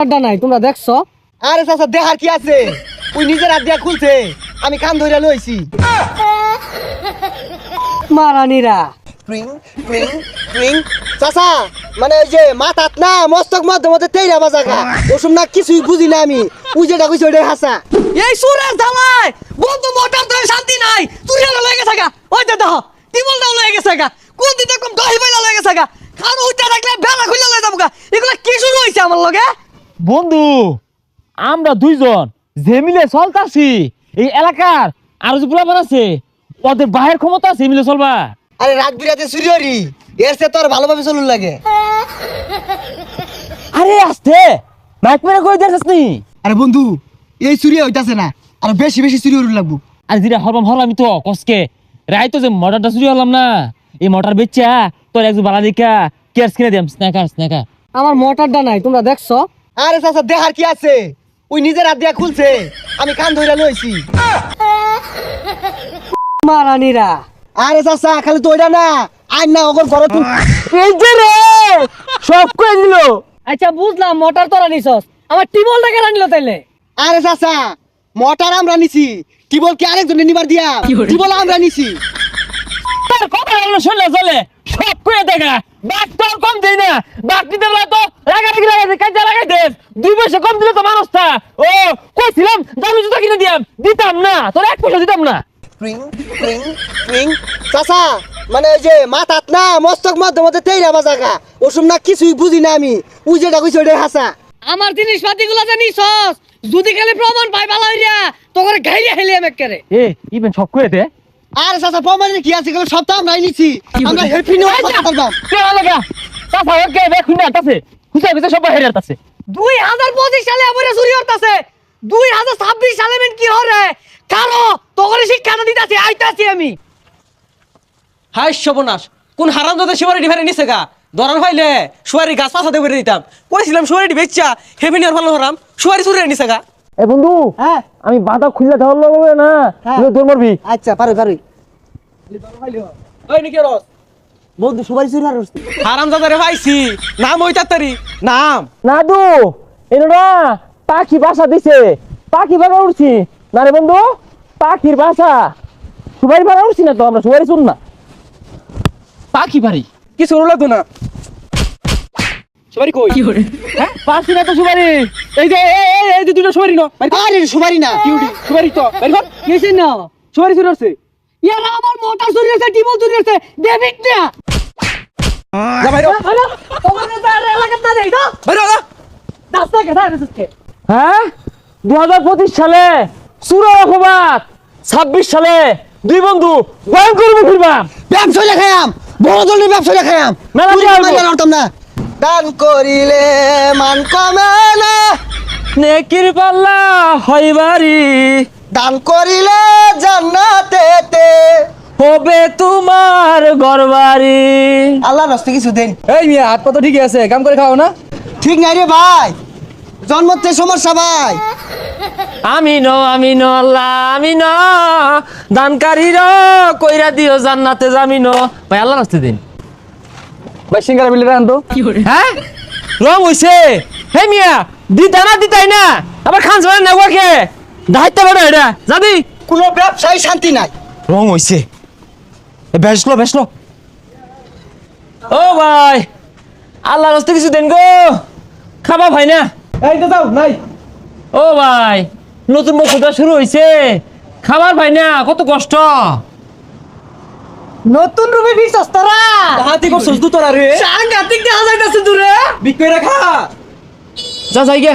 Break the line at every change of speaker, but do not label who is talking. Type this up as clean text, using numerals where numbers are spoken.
আড্ডা নাই তোমরা দেখছো?
আরে চাচা দেখার কি আছে, ওই নিজের হাত দিয়া খুলছে, আমি কান ধরে লইছি।
মারানিরা
ট্রিং ট্রিং ট্রিং। চাচা মানে ওই যে মাথাত না মস্তক মধ্যে মধ্যে তেইরা বাজাগা, ওসব না কিছুই বুঝি না আমি, ওই যেটা কইছে ওইটাই হাসা।
এই সুরের ধামাই বন্ধু মোটার তো শান্তি নাই, তুই হলো লয়ে গেছে গা, ওই দে দাও টিবলটাও লয়ে গেছে গা, কোন দিন এরকম দহি বাইলা লয়ে গেছে গা, খান উঠতে রাখলে বেলা খুলে লয়ে যাবো গা। এগুলা কি শুরু হইছে আমার লগে?
বন্ধু আমরা দুইজন যে মিলে চলতাছি এই এলাকার আর যে পোলাপান আছে ওদের বাহের ক্ষমতা আছে মিলে চলবা।
আরে রাত বিরাতে চুরি হরি, এর সে তোর ভালোভাবে চলুন লাগে।
আরে আস্তে মাইক মেরে কই দেখছিস নি?
আরে বন্ধু এই চুরি হইতাছে না, আর বেশি বেশি চুরি হরুন লাগবো।
আরে যেটা হরলাম তো কসকে রাই তো যে মোটরটা চুরি হলাম না, এই মোটর বেচা তোর একজন বালা দেখা কেয়ার কিনে দিলাম স্ন্যাকার।
আমার মোটরটা নাই তোমরা দেখছো?
আরে চাচা দেখার কি আছে, ওই নিজের হাত দিয়া খুলছে, আমি কান ধরে লইছি।
মারানিরা
আরে চাচা খালি তো ওইটা না, আর না ওর ঘর তুই।
এই যে রে সব করে দিল।
আচ্ছা বুঝলাম মোটর তোরা নিছস, আমার টিবলটা কেন নিল তাইলে?
আরে চাচা মোটর আমরা নিছি, টিবল কি আরেকজনে নিবার দিয়া? টিবল আমরা নিছি।
তোর কথা হলো শুনলে চলে সব করে দেখা বাক তোর কম দেই না, বাক দিতে বলে তো লাগাই কাজে লাগাই দেস, 2 পয়সা কম দিলে তো মানুষটা ও কইছিলাম দামি জুতা কিনে দিতাম না, তোর 1 পয়সা দিতাম না।
ট্রিং ট্রিং ট্রিং। চাচা মানে ওই যে মাথাত না মস্তক মধ্যে মধ্যে তেইরা বাজাগা, ওসব না কিছুই বুঝি না আমি, ওই যেটা কইছে ওইটাই হাসা।
আমার জিনিসপাতি গুলো যে নিছস যদি খালি প্রমাণ পাই ভালো হইরা তোরে গাইলে হেলিয়ে মেকরে।
এ ইভেন সব করে দে।
আরে চাচা প্রমাণের কি আছে, সব তো আমরাই নিছি, আমরা হেল্পি নিয়ে কথা বলবাম।
কেন লাগা তাছা ওকে বে খুনা তাছে খুশা বিতে সব হেরে তাছে।
2025 সালে আমারে চুরি হতাছে, 2026 সালে মেন কি হরে কারো তোরে শিক্ষা দিতাছি আইতাছি আমি।
হাই সর্বনাশ, কোন হারামজাদা শিবারি ডিভারে নিছে গা, দরান হইলে সুয়ারি গাছ পাছাতে করে দিতাম, কইছিলাম সুয়ারি বেচ্চা হেভেনি আর ভালো হরাম, সুয়ারি চুরি নিছে গা।
এ বন্ধু
হ্যাঁ
আমি বাধা খুললে ধর লাগবে না, তুই দৌড় মারবি।
আচ্ছা পারো পারো।
ওই নাকি রস
বন্ধু সবাই চুরি আর
হারামজাদারে পাইছি, নাম ওই তাড়াতাড়ি নাম।
নাদু এনোরা পাখি বাসা দিছে, পাখি বাসা উঠছি না রে বন্ধু, পাখির বাসা সুবারি বাসা উঠছি না তো, আমরা সুবারি শুন না পাখি বাড়ি
কিছু লাগতো না। সুপারি কই?
হ্যাঁ পাচ্ছি না তো সুবারি।
এই যে এই যে দুটো সুপারি ন,
আরে সুপারি না
কিউটি সুপারি তো বাইর কর।
কিসে না
সুপারি চুরি হচ্ছে,
ইয়ার আমার মোটর চুরি হচ্ছে, টিবল চুরি হচ্ছে, ডেভিড না
যা বাইর হ,
হ্যালো তোমাদের তার এলাকাতে দেই তো
বাইর হ, যা।
রাস্তা কেটে আসছে।
হ্যাঁ 2025 সালে সুরা রহমাত, 26 সালে দুই বন্ধু ভয়ঙ্কর ফিরবা
ব্যবসা লেখায়াম, বড় দলের ব্যবসা লেখায়াম,
মেলা
চুরি
দিয়ে
করতে
আসবো।
পারতাম না। দান করিলে মান কমে না,
নেকির পাল্লা হইবারি
দান করিলে জান্নাতেতে।
হবে তোমার ঘরবাড়ি।
আল্লাহ রাস্তে কিছু দেন।
এই মিয়া হাত পা তো ঠিকই আছে, কাম করে খাও না।
ঠিক নাই রে ভাই, জন্মতে সমস্যা ভাই।
আমি ন আল্লাহ আমি ন দানকারীর কইরা দিও জান্নাতে জামিন। ভাই আল্লাহ রাস্তে দিন
ভাই সিঙ্গারা বিলে রান তো।
হ্যাঁ রং হইছে। হে মিয়া দিতাই না আবার খান জয় না ওকে দায়িত্ব বড় এটা যাবি।
কোনো ব্যবসায় শান্তি নাই।
রং হইছে বেসলো ও ভাই আল্লাহ রাস্তে কিছু দেন গো, খাবা ভাই না।
এই তো যাও নাই।
ও ভাই নতুন বছরটা শুরু হইছে, খাবার ভাই না কত কষ্ট।
নতুন রূপে বিশ্বাস তোরা
হাতি করছস তো তোরা রে,
সাংঘাতিক দেখা যাইতাছে দূরে।
বিক্রি রাখা
যা যাই গে।